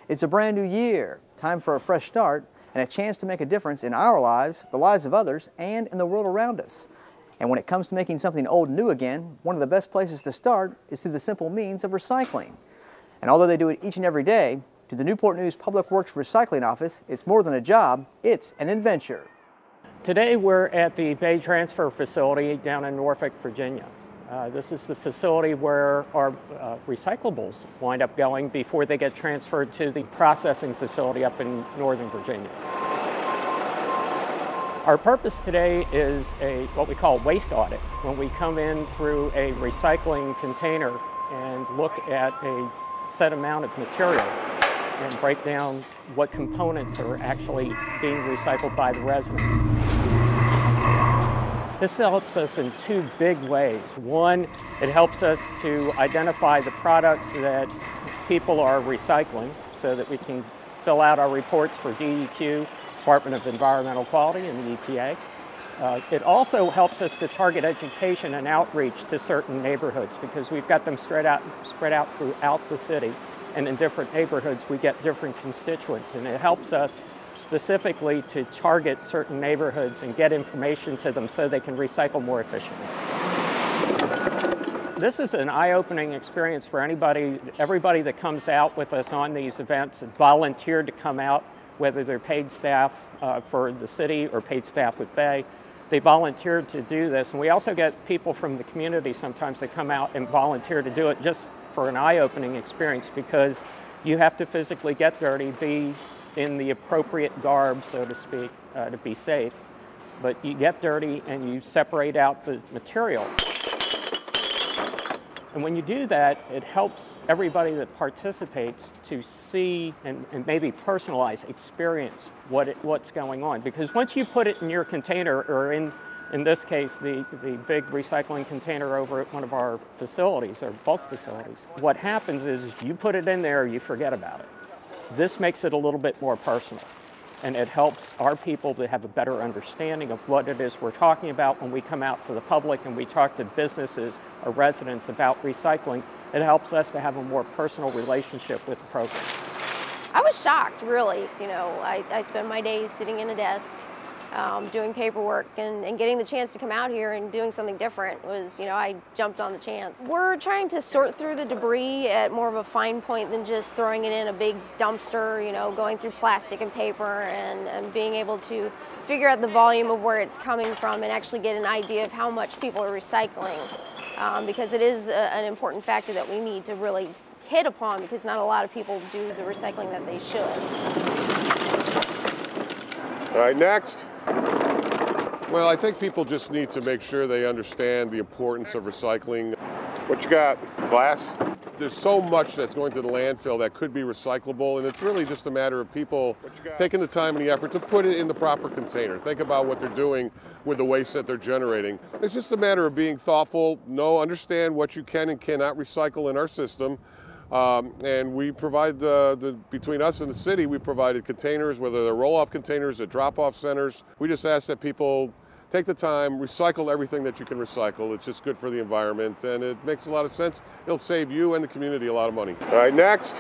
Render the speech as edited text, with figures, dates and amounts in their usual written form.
It's a brand new year, time for a fresh start, and a chance to make a difference in our lives, the lives of others, and in the world around us. And when it comes to making something old new again, one of the best places to start is through the simple means of recycling. And although they do it each and every day, to the Newport News Public Works Recycling Office, it's more than a job, it's an adventure. Today we're at the Bay Transfer Facility down in Norfolk, Virginia. This is the facility where our recyclables wind up going before they get transferred to the processing facility up in Northern Virginia. Our purpose today is what we call waste audit. When we come in through a recycling container and look at a set amount of material and break down what components are actually being recycled by the residents. This helps us in two big ways. One, it helps us to identify the products that people are recycling so that we can fill out our reports for DEQ, Department of Environmental Quality, and the EPA. It also helps us to target education and outreach to certain neighborhoods because we've got them spread out throughout the city, and in different neighborhoods we get different constituents, and it helps us specifically to target certain neighborhoods and get information to them so they can recycle more efficiently. This is an eye-opening experience for everybody that comes out with us on these events and volunteered to come out, whether they're paid staff for the city or paid staff with Bay. They volunteered to do this, and we also get people from the community sometimes that come out and volunteer to do it just for an eye-opening experience because you have to physically get dirty, be in the appropriate garb, so to speak, to be safe. But you get dirty and you separate out the material. And when you do that, it helps everybody that participates to see and maybe personalize, experience what's going on. Because once you put it in your container, or in this case, the big recycling container over at one of our facilities, our bulk facilities, what happens is you put it in there, you forget about it. This makes it a little bit more personal, and it helps our people to have a better understanding of what it is we're talking about when we come out to the public and we talk to businesses or residents about recycling. It helps us to have a more personal relationship with the program. I was shocked, really. You know, I spend my days sitting in a desk, doing paperwork, and getting the chance to come out here and doing something different was, you know, I jumped on the chance. We're trying to sort through the debris at more of a fine point than just throwing it in a big dumpster, you know, going through plastic and paper and being able to figure out the volume of where it's coming from and actually get an idea of how much people are recycling, because it is an important factor that we need to really hit upon because not a lot of people do the recycling that they should. All right, next. Well, I think people just need to make sure they understand the importance of recycling. What you got? Glass? There's so much that's going to the landfill that could be recyclable, and it's really just a matter of people taking the time and the effort to put it in the proper container. Think about what they're doing with the waste that they're generating. It's just a matter of being thoughtful, understand what you can and cannot recycle in our system. And we provide, between us and the city, we provided containers, whether they're roll-off containers or drop-off centers. We just ask that people take the time, recycle everything that you can recycle. It's just good for the environment, and it makes a lot of sense. It'll save you and the community a lot of money. All right, next.